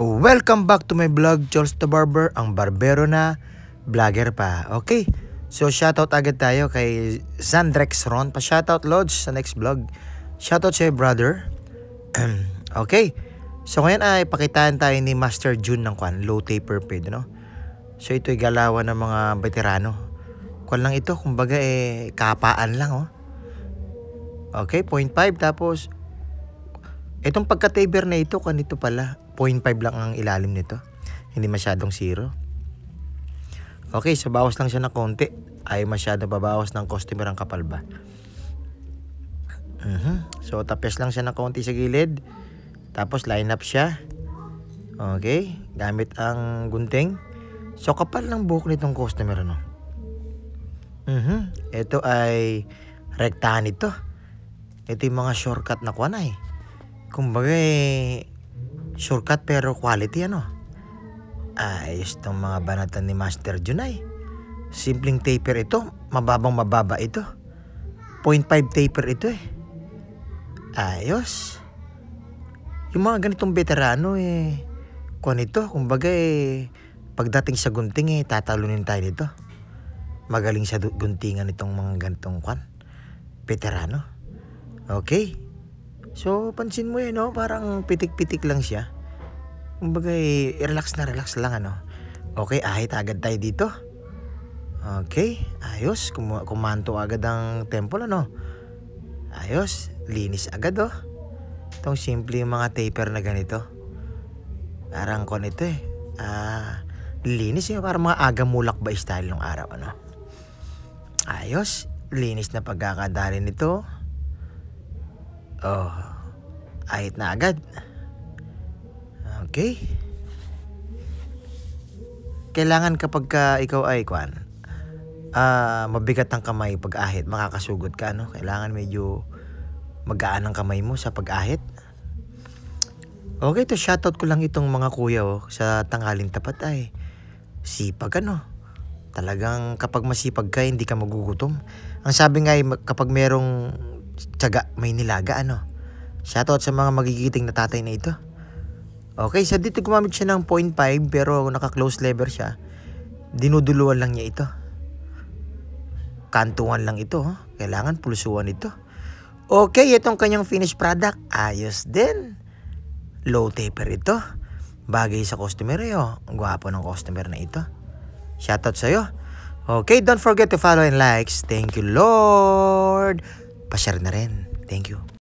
Welcome back to my vlog, Charles the Barber, ang barbero na vlogger pa. Okay, so shoutout agad tayo kay Zandrex Ron. Pa-shoutout Lods sa next vlog. Shoutout sa'yo brother. Okay, so ngayon ay pakitaan tayo ni Master June ng low taper fade, no? So ito'y galawan ng mga veterano. Lang ito, kumbaga kapaan lang, oh. Okay, 0.5 tapos itong pagka-taper na ito, kanito pala 0.5 lang ang ilalim nito. Hindi masyadong zero. Okay, so bawas lang siya ng konti. Ay masyado babawas ng customer ang kapal ba. So tapos lang siya ng konti sa gilid. Tapos line up siya. Okay, gamit ang gunting. So kapal ng buhok nitong customer, no? Ito ay rektahan ito. Ito yung mga shortcut na kuwanay. Kumbaga shortcut pero quality, ano? Ayos itong mga banatan ni Master Junay. Simpleng taper ito. Mababang mababa ito. 0.5 taper ito Ayos. Yung mga ganitong veterano kuwan ito. Kumbaga pagdating sa gunting tatalunin tayo dito. Magaling sa guntingan itong mga ganitong veterano. Okay. So, pansin mo no? Parang pitik-pitik lang siya. Kumbaga, relax lang, ano? Okay, ahit agad tayo dito. Okay, ayos. Kumanto agad ang temple, ano? Ayos, linis agad, oh. Itong simple yung mga taper na ganito. Parang ito linis parang mga aga mulak ba style ng araw, ano? Ayos, linis na pagkakadali nito. Oh, ahit na agad. Okay. Kailangan kapag ikaw ay mabigat ang kamay pag ahit, makakasugod ka, no? Kailangan medyo magaan ang kamay mo sa pag-ahit. Okay, to shoutout ko lang itong mga kuya sa tanghaling tapat ay sipag, ano? Talagang kapag masipag ka, hindi ka magugutom. Ang sabi nga kapag merong tiyaga, may nilaga, ano? Shoutout sa mga magigiting na tatay na ito. Okay, so dito gumamit siya ng 0.5 pero naka-close lever siya. Dinuduluan lang niya ito. Kantuan lang ito, huh? Kailangan pulsuan ito. Okay, itong kanyang finished product. Ayos din. Low taper ito. Bagay sa customer Ang gwapo ng customer na ito. Shoutout sa'yo. Okay, don't forget to follow and likes. Thank you, Lord. Pa-share na rin. Thank you.